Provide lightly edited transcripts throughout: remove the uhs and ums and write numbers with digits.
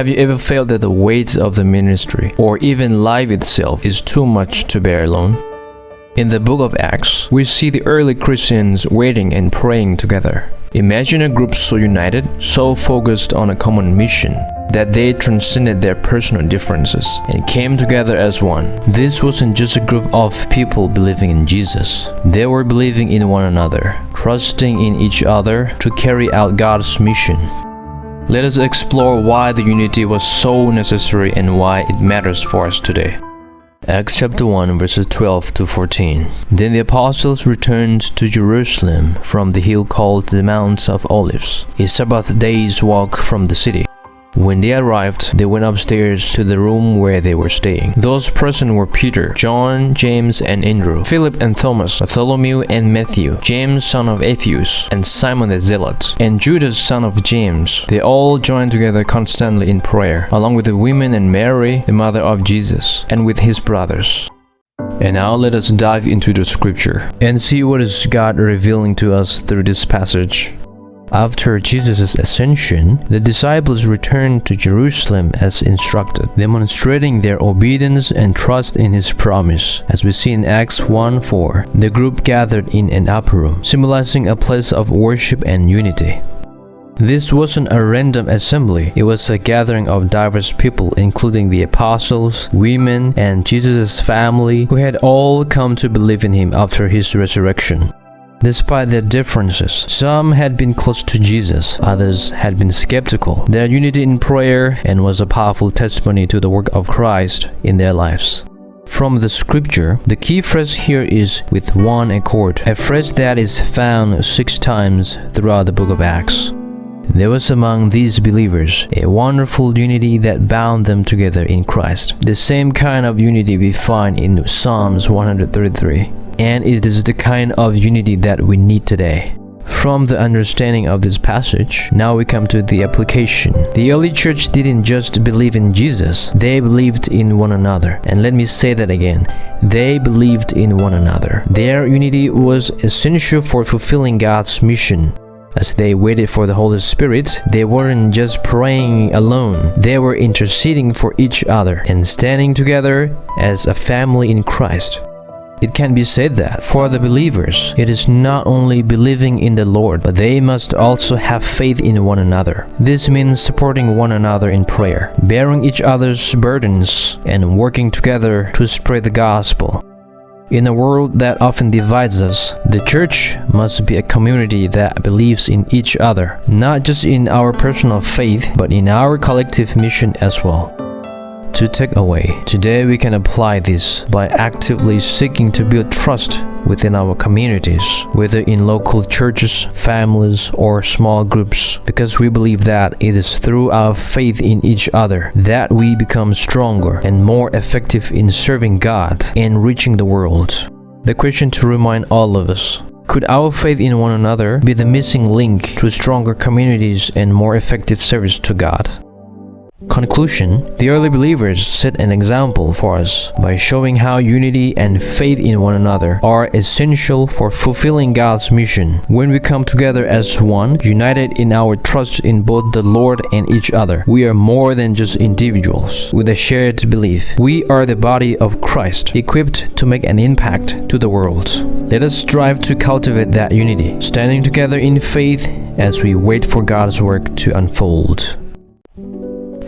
Have you ever felt that the weight of the ministry, or even life itself, is too much to bear alone? In the book of Acts, we see the early Christians waiting and praying together. Imagine a group so united, so focused on a common mission, that they transcended their personal differences and came together as one. This wasn't just a group of people believing in Jesus. They were believing in one another, trusting in each other to carry out God's mission. Let us explore why the unity was so necessary and why it matters for us today. Acts chapter 1 verses 12 to 14. Then the apostles returned to Jerusalem from the hill called the Mount of Olives, a Sabbath day's walk from the city. When they arrived, they went upstairs to the room where they were staying. Those present were Peter, John, James, and Andrew, Philip and Thomas, Bartholomew and Matthew, James son of Alphaeus, and Simon the Zealot, and Judas son of James. They all joined together constantly in prayer, along with the women and Mary, the mother of Jesus, and with his brothers. And now let us dive into the scripture and see what is God revealing to us through this passage. After Jesus' ascension, the disciples returned to Jerusalem as instructed, demonstrating their obedience and trust in his promise. As we see in Acts 1:4, the group gathered in an upper room, symbolizing a place of worship and unity. This wasn't a random assembly, it was a gathering of diverse people, including the apostles, women, and Jesus' family, who had all come to believe in him after his resurrection. Despite their differences, some had been close to Jesus, others had been skeptical. Their unity in prayer and was a powerful testimony to the work of Christ in their lives. From the scripture, the key phrase here is "with one accord," a phrase that is found 6 times throughout the book of Acts. There was among these believers a wonderful unity that bound them together in Christ, the same kind of unity we find in Psalms 133. And it is the kind of unity that we need today. From the understanding of this passage, now we come to the application. The early church didn't just believe in Jesus, they believed in one another. And let me say that again. They believed in one another. Their unity was essential for fulfilling God's mission. As they waited for the Holy Spirit, they weren't just praying alone. They were interceding for each other and standing together as a family in Christ. It can be said that for the believers, it is not only believing in the Lord, but they must also have faith in one another. This means supporting one another in prayer, bearing each other's burdens, and working together to spread the gospel. In a world that often divides us, the church must be a community that believes in each other, not just in our personal faith, but in our collective mission as well. To take away, today we can apply this by actively seeking to build trust within our communities, whether in local churches, families, or small groups, because we believe that it is through our faith in each other that we become stronger and more effective in serving God and reaching the world. The question to remind all of us: could our faith in one another be the missing link to stronger communities and more effective service to God? Conclusion: the early believers set an example for us by showing how unity and faith in one another are essential for fulfilling God's mission. When we come together as one, united in our trust in both the Lord and each other, we are more than just individuals with a shared belief. We are the body of Christ, equipped to make an impact to the world. Let us strive to cultivate that unity, standing together in faith as we wait for God's work to unfold.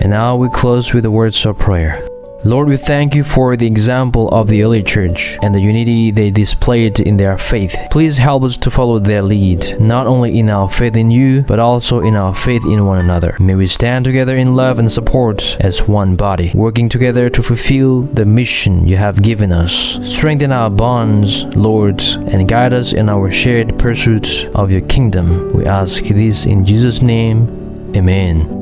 And now we close with the words of prayer. Lord, we thank you for the example of the early church and the unity they displayed in their faith. Please help us to follow their lead, not only in our faith in you, but also in our faith in one another. May we stand together in love and support as one body, working together to fulfill the mission you have given us. Strengthen our bonds, Lord, and guide us in our shared pursuit of your kingdom. We ask this in Jesus' name. Amen.